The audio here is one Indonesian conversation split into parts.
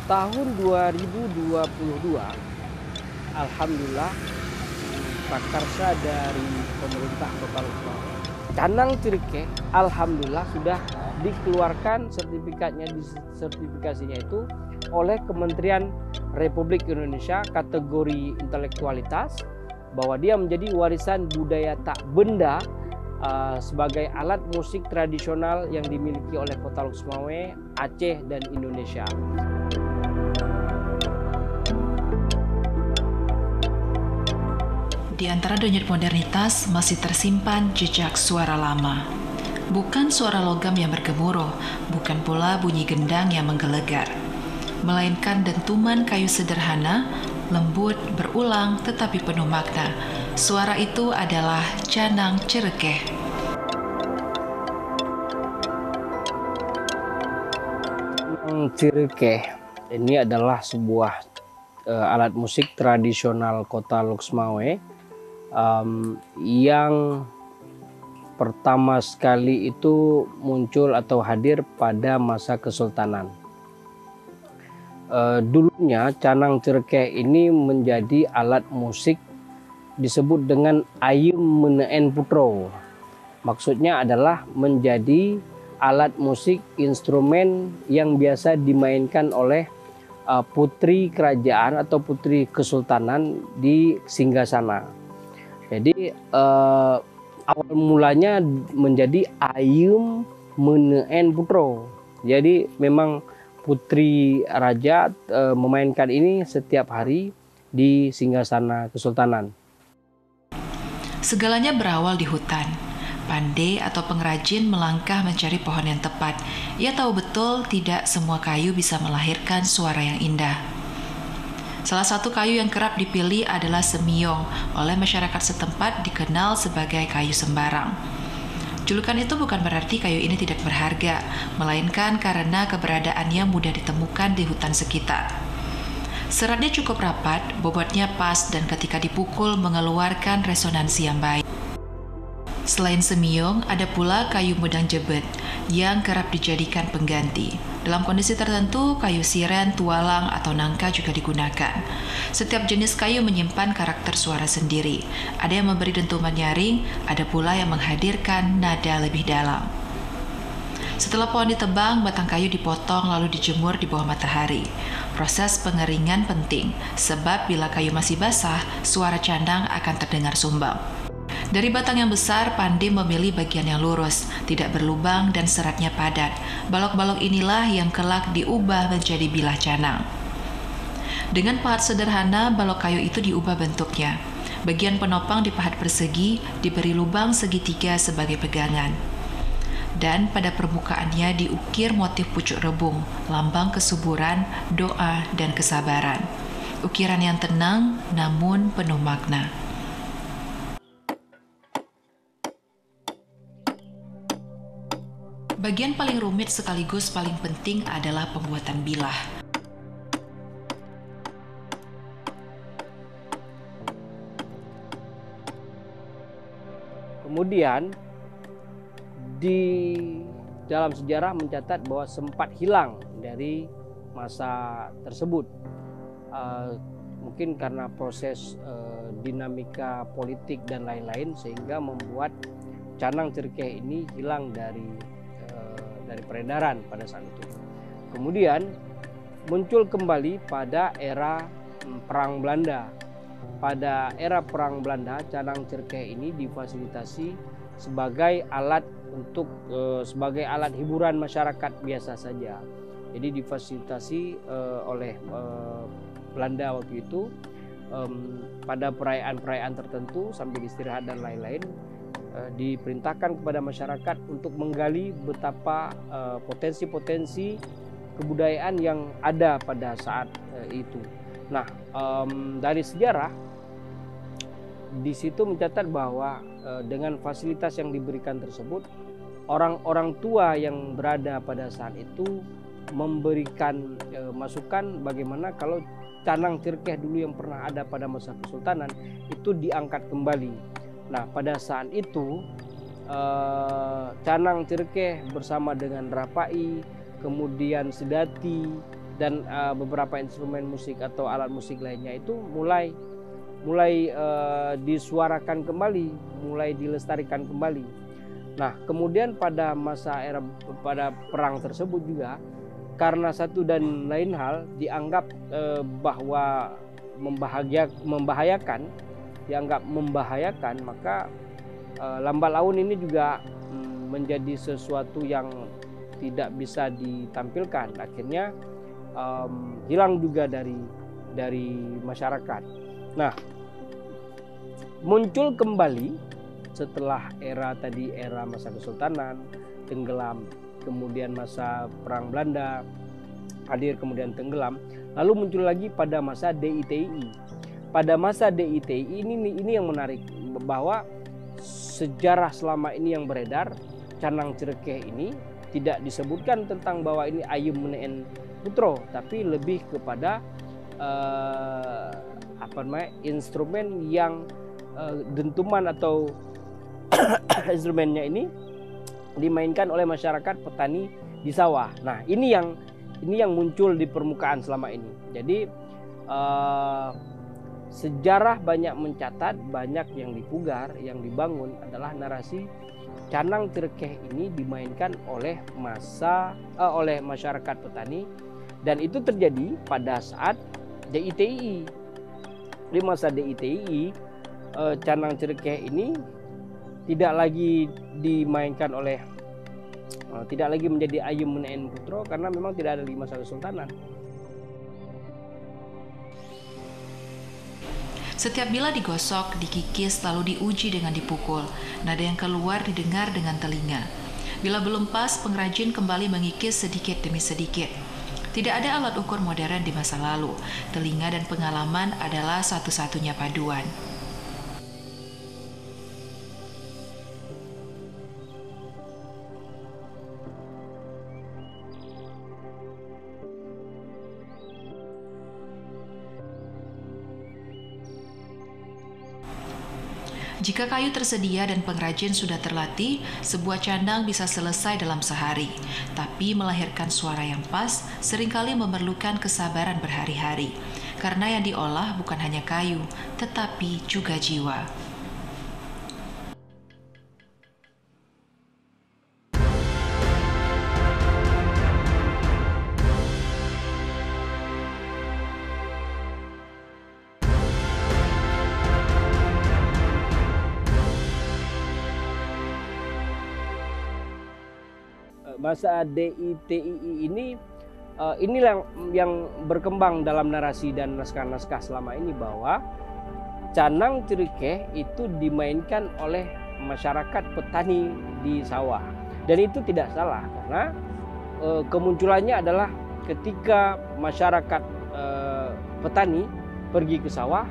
Tahun 2022, alhamdulillah prakarsa dari pemerintah Kota Lukmawe, Canang Cirike alhamdulillah sudah dikeluarkan sertifikasinya itu oleh Kementerian Republik Indonesia kategori intelektualitas, bahwa dia menjadi warisan budaya tak benda sebagai alat musik tradisional yang dimiliki oleh Kota Lukmawe, Aceh dan Indonesia. Di antara denyut modernitas masih tersimpan jejak suara lama. Bukan suara logam yang bergemuruh, bukan pula bunyi gendang yang menggelegar, melainkan dentuman kayu sederhana, lembut, berulang tetapi penuh makna. Suara itu adalah Canang Cireke. Canang Cireke ini adalah sebuah alat musik tradisional Kota Lukmawe yang pertama sekali itu muncul atau hadir pada masa Kesultanan. Dulunya Canang Cireke ini menjadi alat musik disebut dengan Ayem Meneen Putro. Maksudnya adalah menjadi alat musik instrumen yang biasa dimainkan oleh putri kerajaan atau putri kesultanan di singgasana. Jadi awal mulanya menjadi Ayem Meneen Putro. Jadi memang putri raja memainkan ini setiap hari di singgasana kesultanan. Segalanya berawal di hutan. Pandai atau pengrajin melangkah mencari pohon yang tepat. Ia tahu betul tidak semua kayu bisa melahirkan suara yang indah. Salah satu kayu yang kerap dipilih adalah semiong, oleh masyarakat setempat dikenal sebagai kayu sembarang. Julukan itu bukan berarti kayu ini tidak berharga, melainkan karena keberadaannya mudah ditemukan di hutan sekitar. Seratnya cukup rapat, bobotnya pas, dan ketika dipukul mengeluarkan resonansi yang baik. Selain semiong, ada pula kayu medang jebet yang kerap dijadikan pengganti. Dalam kondisi tertentu, kayu siren, tualang, atau nangka juga digunakan. Setiap jenis kayu menyimpan karakter suara sendiri. Ada yang memberi dentuman nyaring, ada pula yang menghadirkan nada lebih dalam. Setelah pohon ditebang, batang kayu dipotong lalu dijemur di bawah matahari. Proses pengeringan penting, sebab bila kayu masih basah, suara canang akan terdengar sumbang. Dari batang yang besar, Pandai memilih bagian yang lurus, tidak berlubang dan seratnya padat. Balok-balok inilah yang kelak diubah menjadi bilah canang. Dengan pahat sederhana, balok kayu itu diubah bentuknya. Bagian penopang dipahat persegi, diberi lubang segitiga sebagai pegangan. Dan pada permukaannya diukir motif pucuk rebung, lambang kesuburan, doa, dan kesabaran. Ukiran yang tenang namun penuh makna. Bagian paling rumit sekaligus paling penting adalah pembuatan bilah. Kemudian di dalam sejarah mencatat bahwa sempat hilang dari masa tersebut. Mungkin karena proses dinamika politik dan lain-lain sehingga membuat Canang Cireke ini hilang dari peredaran pada saat itu. Kemudian muncul kembali pada era Perang Belanda. Pada era Perang Belanda, Canang Cireke ini difasilitasi sebagai alat sebagai alat hiburan masyarakat biasa saja. Jadi difasilitasi oleh Belanda waktu itu pada perayaan-perayaan tertentu sambil istirahat dan lain-lain. Diperintahkan kepada masyarakat untuk menggali betapa potensi-potensi kebudayaan yang ada pada saat itu. Nah, dari sejarah di situ mencatat bahwa dengan fasilitas yang diberikan tersebut, orang-orang tua yang berada pada saat itu memberikan masukan bagaimana kalau Canang Cireke dulu yang pernah ada pada masa Kesultanan itu diangkat kembali. Nah, pada saat itu Canang Cireke bersama dengan Rapai, kemudian Sedati, dan beberapa instrumen musik atau alat musik lainnya itu mulai disuarakan kembali, mulai dilestarikan kembali. Nah, kemudian pada pada perang tersebut juga, karena satu dan lain hal dianggap bahwa membahayakan, maka lambat laun ini juga menjadi sesuatu yang tidak bisa ditampilkan. Akhirnya hilang juga dari masyarakat. Nah, muncul kembali setelah era masa kesultanan tenggelam, kemudian masa perang Belanda hadir kemudian tenggelam, lalu muncul lagi pada masa DITI. Pada masa DITI ini yang menarik, bahwa sejarah selama ini yang beredar Canang Cireke ini tidak disebutkan tentang bahwa ini Ayum Meneen Putro, tapi lebih kepada instrumen yang dentuman atau instrumennya ini dimainkan oleh masyarakat petani di sawah. Nah, ini yang muncul di permukaan selama ini. Jadi sejarah banyak mencatat, banyak yang dipugar, yang dibangun adalah narasi Canang Cireke ini dimainkan oleh masyarakat petani, dan itu terjadi pada saat DITI. Di masa DITI, Canang Cireke ini tidak lagi dimainkan tidak lagi menjadi Ayum Meneen Putro karena memang tidak ada di masa kesultanan. Setiap bila digosok, dikikis, lalu diuji dengan dipukul, nada yang keluar didengar dengan telinga. Bila belum pas, pengrajin kembali mengikis sedikit demi sedikit. Tidak ada alat ukur modern di masa lalu. Telinga dan pengalaman adalah satu-satunya paduan. Jika kayu tersedia dan pengrajin sudah terlatih, sebuah candang bisa selesai dalam sehari. Tapi melahirkan suara yang pas seringkali memerlukan kesabaran berhari-hari. Karena yang diolah bukan hanya kayu, tetapi juga jiwa. Masa DITI inilah yang berkembang dalam narasi dan naskah-naskah selama ini, bahwa Canang Cireke itu dimainkan oleh masyarakat petani di sawah, dan itu tidak salah karena kemunculannya adalah ketika masyarakat petani pergi ke sawah.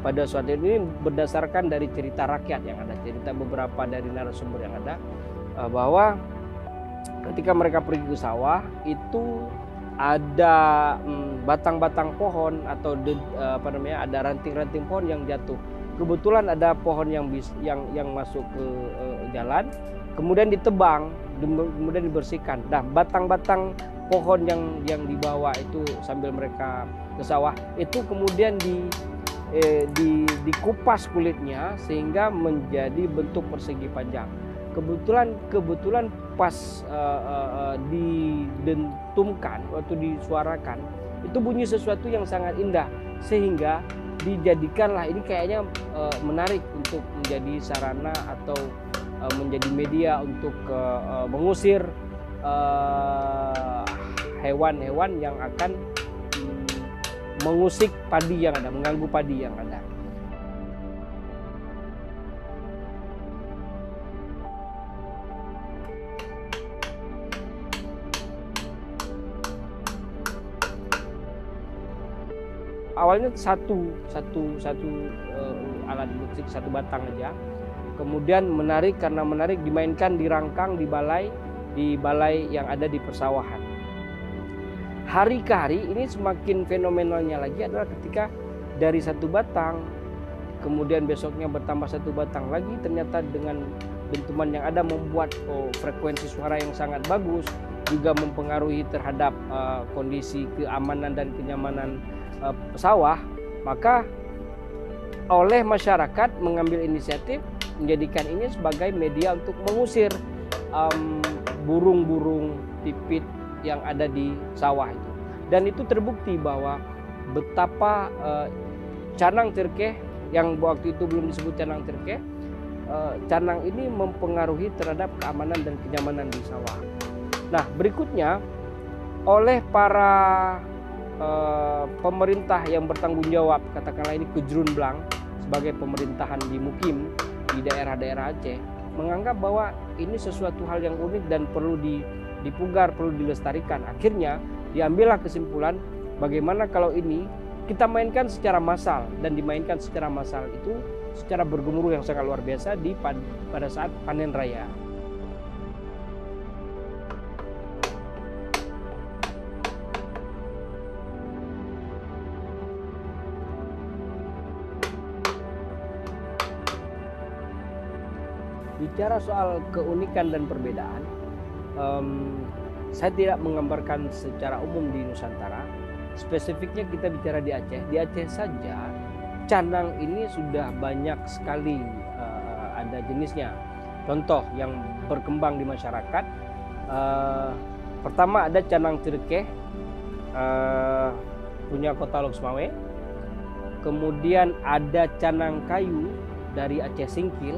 Pada suatu ini berdasarkan dari cerita rakyat yang ada, cerita beberapa dari narasumber yang ada, bahwa ketika mereka pergi ke sawah itu ada batang-batang pohon atau ada ranting-ranting pohon yang jatuh. Kebetulan ada pohon yang masuk ke jalan, kemudian ditebang, kemudian dibersihkan. Nah, batang-batang pohon yang dibawa itu sambil mereka ke sawah itu kemudian dikupas kulitnya sehingga menjadi bentuk persegi panjang. Kebetulan pas didentumkan waktu disuarakan itu bunyi sesuatu yang sangat indah, sehingga dijadikanlah ini kayaknya menarik untuk menjadi sarana atau menjadi media untuk mengusir hewan-hewan yang akan mengusik padi yang ada, mengganggu padi yang ada. Awalnya satu alat musik, satu batang aja. Kemudian karena menarik dimainkan di rangkang di balai yang ada di persawahan. Hari ke hari ini semakin fenomenalnya lagi adalah ketika dari satu batang, kemudian besoknya bertambah satu batang lagi, ternyata dengan dentuman yang ada membuat frekuensi suara yang sangat bagus, juga mempengaruhi terhadap kondisi keamanan dan kenyamanan sawah, maka oleh masyarakat mengambil inisiatif menjadikan ini sebagai media untuk mengusir burung-burung pipit yang ada di sawah itu. Dan itu terbukti bahwa betapa canang tirkeh yang waktu itu belum disebut canang tirkeh, canang ini mempengaruhi terhadap keamanan dan kenyamanan di sawah. Nah, berikutnya oleh para pemerintah yang bertanggung jawab, katakanlah ini Kejrun Blang sebagai pemerintahan di Mukim di daerah-daerah Aceh, menganggap bahwa ini sesuatu hal yang unik dan perlu dipugar, perlu dilestarikan. Akhirnya diambillah kesimpulan bagaimana kalau ini kita mainkan secara massal, dan dimainkan secara massal itu secara bergemuruh yang sangat luar biasa pada saat panen raya. Bicara soal keunikan dan perbedaan, saya tidak menggambarkan secara umum di Nusantara. Spesifiknya kita bicara di Aceh. Di Aceh saja canang ini sudah banyak sekali ada jenisnya. Contoh yang berkembang di masyarakat, pertama ada canang tirkeh punya Kota Loksmawe. Kemudian ada canang kayu dari Aceh Singkil.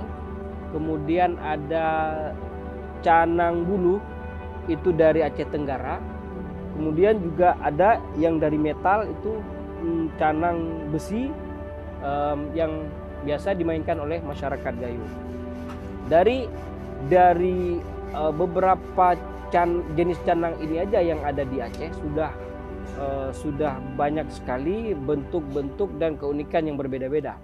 Kemudian ada canang bulu itu dari Aceh Tenggara. Kemudian juga ada yang dari metal itu canang besi yang biasa dimainkan oleh masyarakat Gayo. Dari beberapa jenis canang ini aja yang ada di Aceh sudah banyak sekali bentuk-bentuk dan keunikan yang berbeda-beda.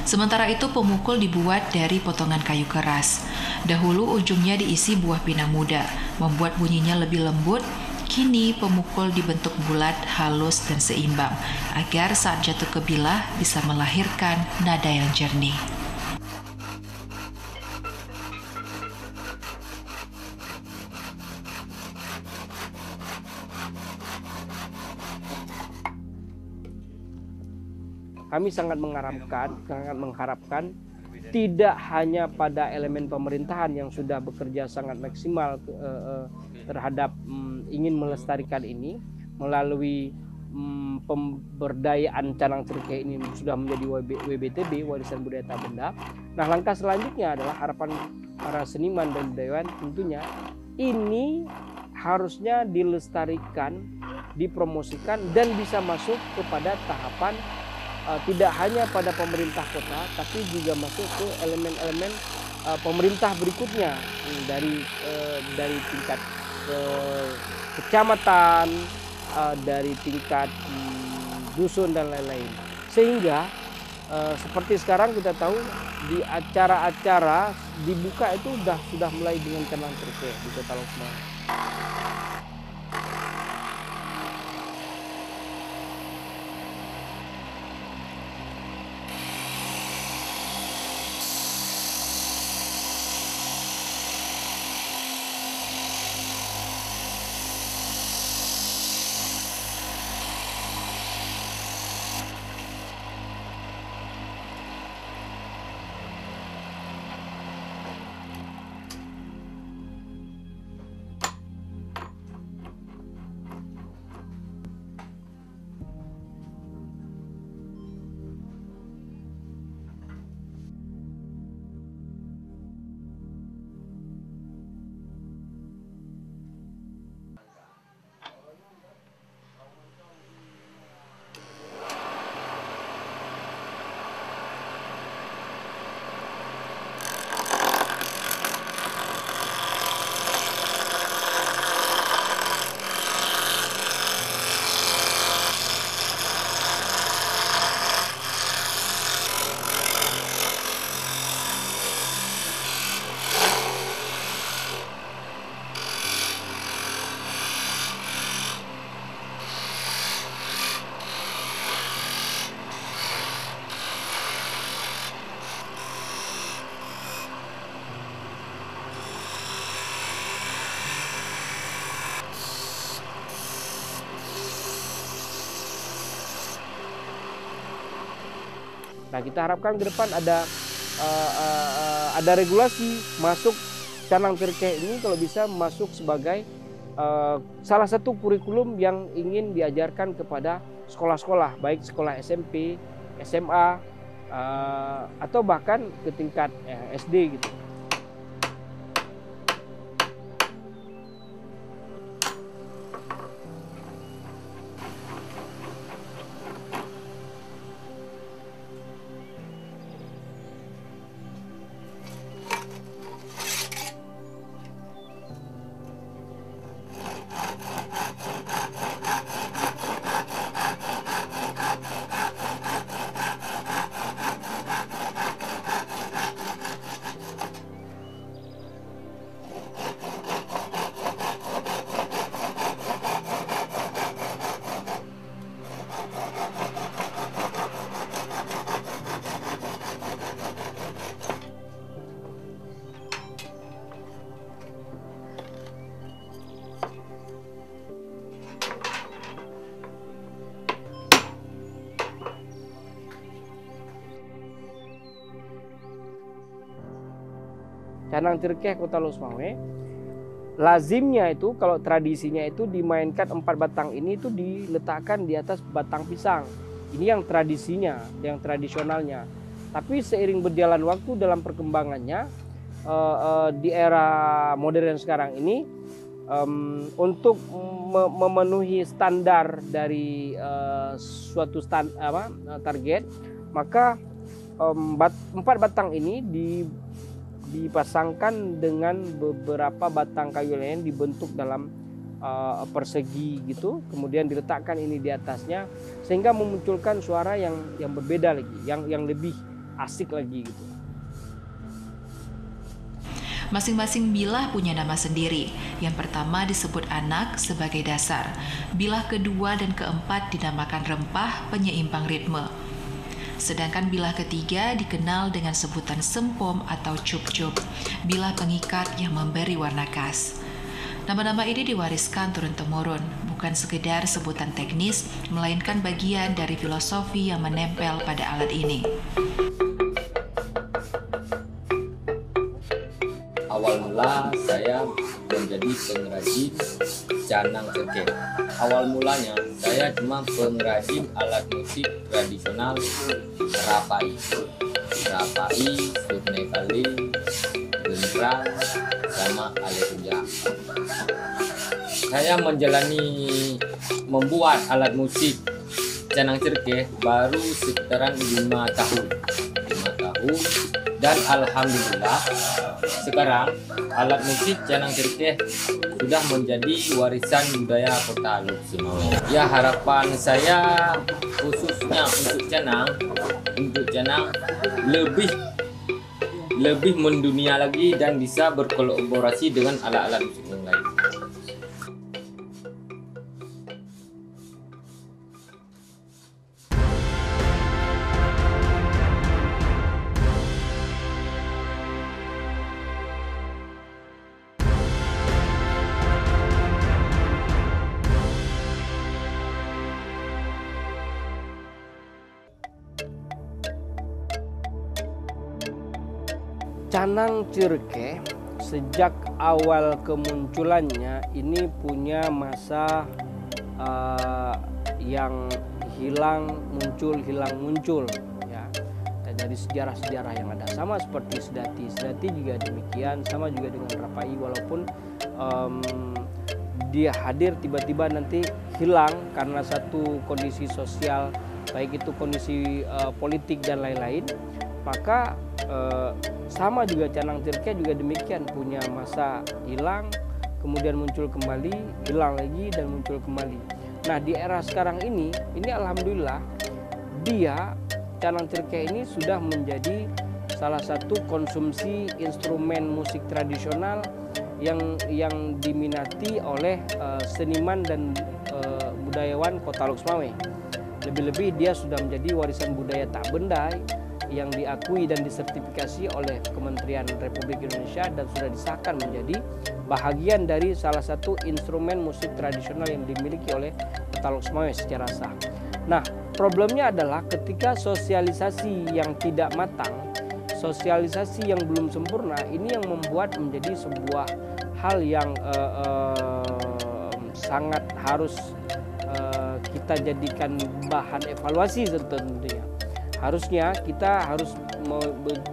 Sementara itu pemukul dibuat dari potongan kayu keras. Dahulu ujungnya diisi buah pinang muda, membuat bunyinya lebih lembut. Kini pemukul dibentuk bulat, halus, dan seimbang, agar saat jatuh ke bilah bisa melahirkan nada yang jernih. Kami sangat mengharapkan tidak hanya pada elemen pemerintahan yang sudah bekerja sangat maksimal terhadap ingin melestarikan ini melalui pemberdayaan canang tirkeh ini sudah menjadi WBTB, Warisan Budaya Tak Benda. Nah, langkah selanjutnya adalah harapan para seniman dan budayawan tentunya ini harusnya dilestarikan, dipromosikan, dan bisa masuk kepada tahapan tidak hanya pada pemerintah kota, tapi juga masuk ke elemen-elemen pemerintah berikutnya dari tingkat kecamatan, dari tingkat dusun dan lain-lain. Sehingga seperti sekarang kita tahu di acara-acara dibuka itu sudah mulai dengan canang tirkeh di Kota Loksmawe. Nah, kita harapkan ke depan ada regulasi masuk Canang Tirkeh ini kalau bisa masuk sebagai salah satu kurikulum yang ingin diajarkan kepada sekolah-sekolah, baik sekolah SMP, SMA, atau bahkan ke tingkat SD gitu. Canang Tirkeh Kota Losmawe, lazimnya itu kalau tradisinya itu dimainkan 4 batang ini itu diletakkan di atas batang pisang. Ini yang tradisinya, yang tradisionalnya. Tapi seiring berjalan waktu dalam perkembangannya di era modern sekarang ini, untuk memenuhi standar dari suatu target, maka 4 batang ini dipasangkan dengan beberapa batang kayu lain dibentuk dalam persegi gitu, kemudian diletakkan ini di atasnya sehingga memunculkan suara yang berbeda lagi, yang lebih asik lagi gitu. Masing-masing bilah punya nama sendiri. Yang pertama disebut anak sebagai dasar. Bilah kedua dan keempat dinamakan rempah penyeimbang ritme. Sedangkan bilah ketiga dikenal dengan sebutan sempom atau cup-cup, bilah pengikat yang memberi warna khas. Nama-nama ini diwariskan turun-temurun, bukan sekedar sebutan teknis, melainkan bagian dari filosofi yang menempel pada alat ini. Awal mula saya menjadi pengrajin Canang Tirkeh. Awal mulanya saya cuma pengrajin alat musik tradisional rapai, surne kali, gendra, sama alehuja. Saya membuat alat musik Canang Tirkeh baru sekitaran 5 tahun. Dan alhamdulillah sekarang alat musik Canang Tirkeh sudah menjadi warisan budaya Kota Losmawe. Ya, harapan saya khususnya untuk Canang lebih mendunia lagi dan bisa berkolaborasi dengan alat-alat musik yang lain. Canang Tirkeh sejak awal kemunculannya ini punya masa yang hilang muncul ya. Dan dari sejarah-sejarah yang ada sama seperti Sedati juga demikian, sama juga dengan Rapai, walaupun dia hadir tiba-tiba nanti hilang karena satu kondisi sosial, baik itu kondisi politik dan lain-lain. Maka sama juga Canang Tirkeh juga demikian, punya masa hilang, kemudian muncul kembali, hilang lagi dan muncul kembali. Nah, di era sekarang ini alhamdulillah Canang Tirkeh ini sudah menjadi salah satu konsumsi instrumen musik tradisional yang diminati oleh seniman dan budayawan Kota Losmawe. Lebih-lebih dia sudah menjadi warisan budaya tak benda yang diakui dan disertifikasi oleh Kementerian Republik Indonesia dan sudah disahkan menjadi bahagian dari salah satu instrumen musik tradisional yang dimiliki oleh Kota Losmawe secara sah. Nah, problemnya adalah ketika sosialisasi yang tidak matang, sosialisasi yang belum sempurna, ini yang membuat menjadi sebuah hal yang sangat harus kita jadikan bahan evaluasi tentunya. Harusnya kita harus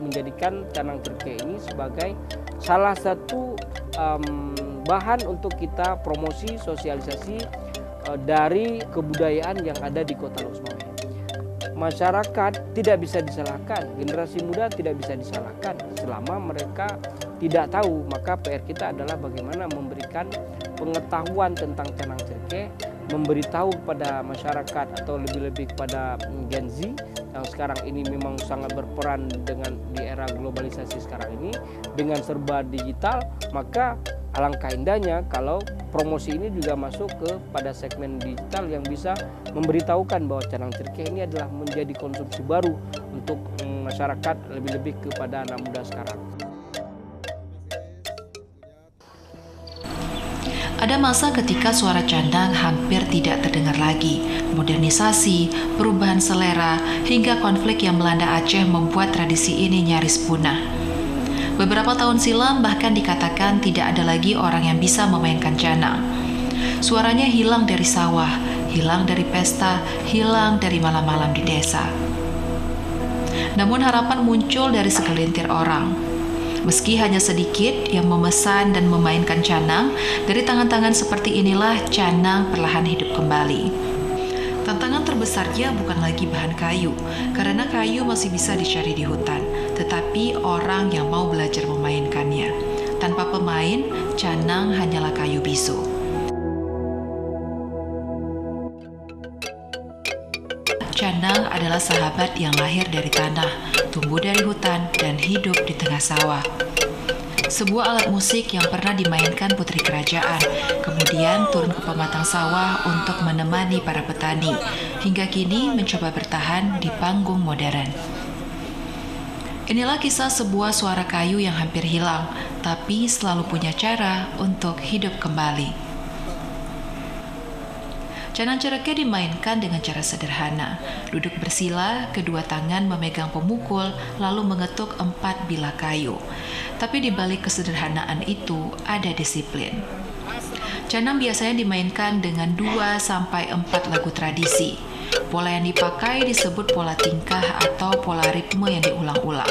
menjadikan Canang Cerke ini sebagai salah satu bahan untuk kita promosi sosialisasi dari kebudayaan yang ada di Kota Losmawe. Masyarakat tidak bisa disalahkan, generasi muda tidak bisa disalahkan selama mereka tidak tahu. Maka PR kita adalah bagaimana memberikan pengetahuan tentang Canang Cerke, memberitahu kepada masyarakat atau lebih-lebih kepada Gen Z yang sekarang ini memang sangat berperan dengan di era globalisasi sekarang ini dengan serba digital. Maka alangkah indahnya kalau promosi ini juga masuk kepada segmen digital yang bisa memberitahukan bahwa Canang Cerke ini adalah menjadi konsumsi baru untuk masyarakat, lebih-lebih kepada anak muda sekarang. Ada masa ketika suara Canang hampir tidak terdengar lagi. Modernisasi, perubahan selera, hingga konflik yang melanda Aceh membuat tradisi ini nyaris punah. Beberapa tahun silam bahkan dikatakan tidak ada lagi orang yang bisa memainkan canang. Suaranya hilang dari sawah, hilang dari pesta, hilang dari malam-malam di desa. Namun harapan muncul dari segelintir orang. Meski hanya sedikit yang memesan dan memainkan canang, dari tangan-tangan seperti inilah canang perlahan hidup kembali. Tantangan terbesarnya bukan lagi bahan kayu, karena kayu masih bisa dicari di hutan, tetapi orang yang mau belajar memainkannya. Tanpa pemain, canang hanyalah kayu bisu. Canang adalah sahabat yang lahir dari tanah, tumbuh dari hutan, dan hidup di tengah sawah. Sebuah alat musik yang pernah dimainkan putri kerajaan, kemudian turun ke pematang sawah untuk menemani para petani, hingga kini mencoba bertahan di panggung modern. Inilah kisah sebuah suara kayu yang hampir hilang, tapi selalu punya cara untuk hidup kembali. Canang Cerke dimainkan dengan cara sederhana. Duduk bersila, kedua tangan memegang pemukul, lalu mengetuk 4 bilah kayu. Tapi di balik kesederhanaan itu ada disiplin. Canang biasanya dimainkan dengan 2-4 lagu tradisi. Pola yang dipakai disebut pola tingkah atau pola ritme yang diulang-ulang.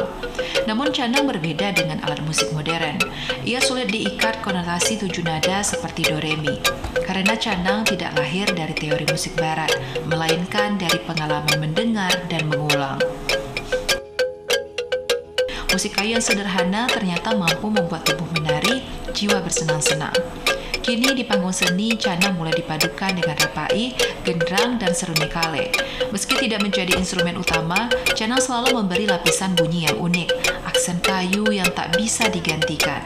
Namun canang berbeda dengan alat musik modern. Ia sulit diikat konotasi 7 nada seperti do re mi. Karena canang tidak lahir dari teori musik barat, melainkan dari pengalaman mendengar dan mengulang. Musik kayu yang sederhana ternyata mampu membuat tubuh menari, jiwa bersenang-senang. Kini di panggung seni, canang mulai dipadukan dengan repai, gendrang, dan seruni kale. Meski tidak menjadi instrumen utama, canang selalu memberi lapisan bunyi yang unik, aksen kayu yang tak bisa digantikan.